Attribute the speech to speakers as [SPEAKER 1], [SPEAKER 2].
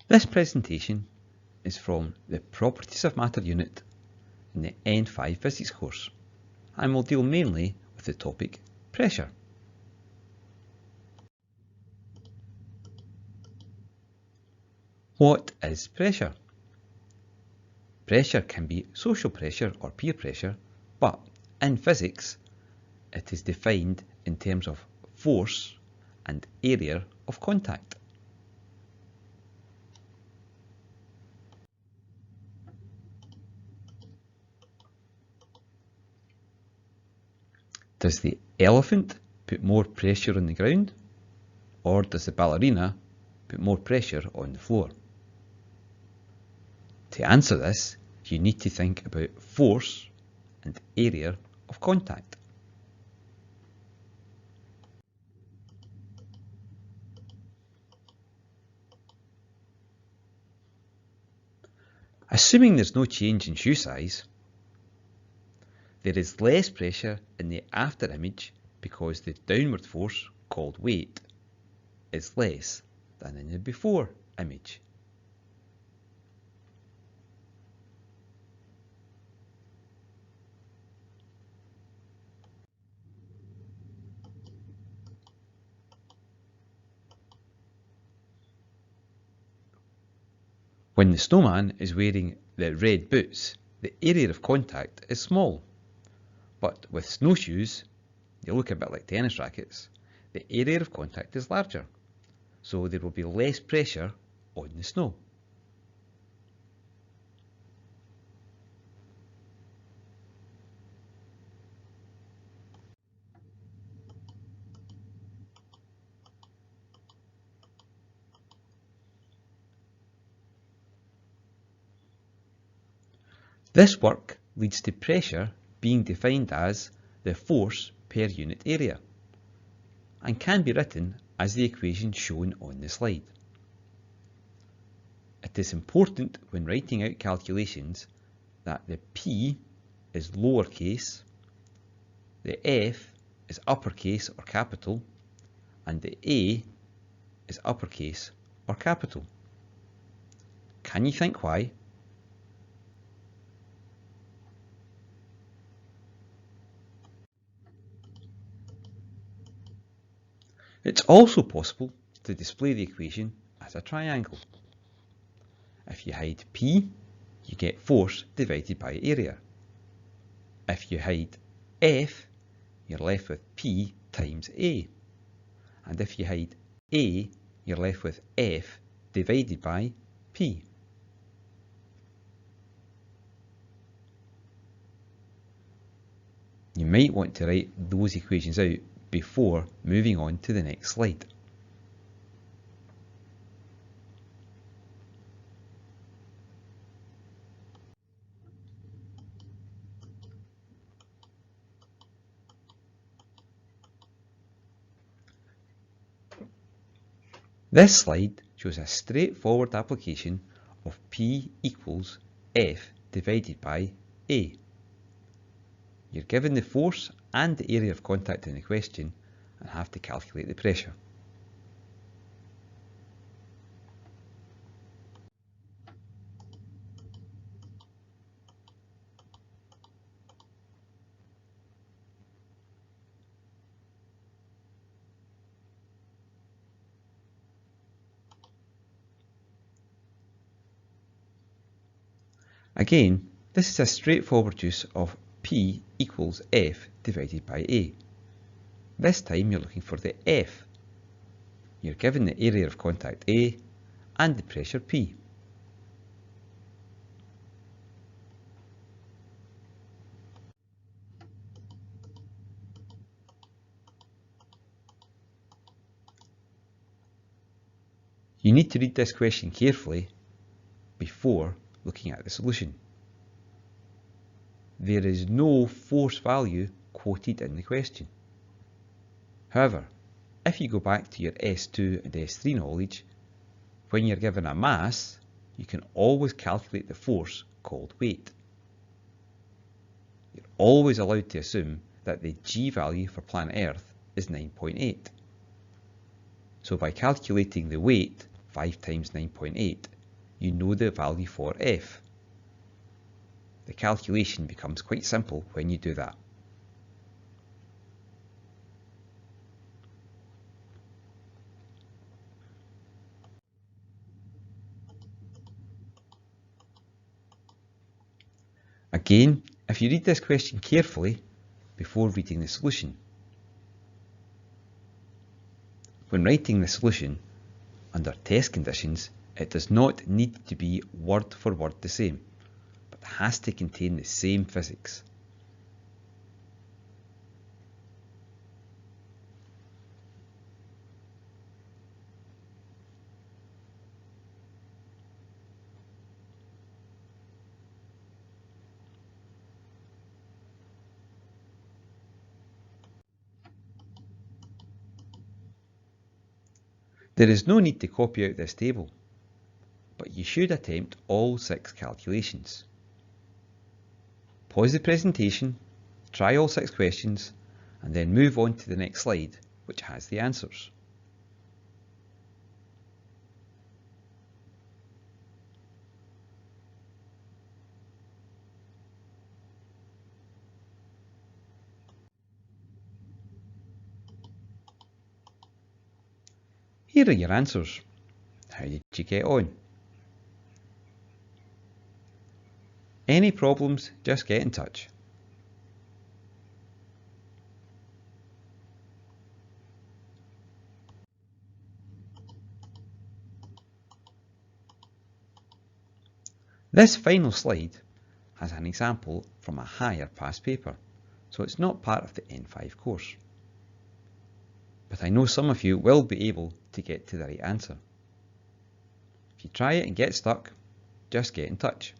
[SPEAKER 1] This presentation is from the Properties of Matter unit in the N5 Physics course and will deal mainly with the topic pressure. What is pressure? Pressure can be social pressure or peer pressure, but in physics it is defined in terms of force and area of contact. Does the elephant put more pressure on the ground, or does the ballerina put more pressure on the floor? To answer this, you need to think about force and area of contact. Assuming there's no change in shoe size, there is less pressure in the after image because the downward force, called weight, is less than in the before image. When the snowman is wearing the red boots, the area of contact is small. But with snowshoes, they look a bit like tennis rackets, the area of contact is larger, so there will be less pressure on the snow. This work leads to pressure being defined as the force per unit area and can be written as the equation shown on the slide. It is important when writing out calculations that the P is lowercase, the F is uppercase or capital, and the A is uppercase or capital. Can you think why? It's also possible to display the equation as a triangle. If you hide P, you get force divided by area. If you hide F, you're left with P times A. And if you hide A, you're left with F divided by P. You might want to write those equations out before moving on to the next slide. This slide shows a straightforward application of P equals F divided by A. You're given the force and the area of contact in the question and have to calculate the pressure. Again, this is a straightforward use of P equals F divided by A. This time you're looking for the F. You're given the area of contact A and the pressure P. You need to read this question carefully before looking at the solution. There is no force value quoted in the question. However, if you go back to your S2 and S3 knowledge, when you're given a mass, you can always calculate the force called weight. You're always allowed to assume that the G value for planet Earth is 9.8. So by calculating the weight, 5 times 9.8, you know the value for f. The calculation becomes quite simple when you do that. Again, if you read this question carefully before reading the solution. When writing the solution under test conditions, it does not need to be word for word the same, but has to contain the same physics. There is no need to copy out this table, but you should attempt all 6 calculations. Pause the presentation, try all 6 questions, and then move on to the next slide, which has the answers. Here are your answers. How did you get on? Any problems, just get in touch. This final slide has an example from a higher past paper, so it's not part of the N5 course. But I know some of you will be able to get to the right answer. If you try it and get stuck, just get in touch.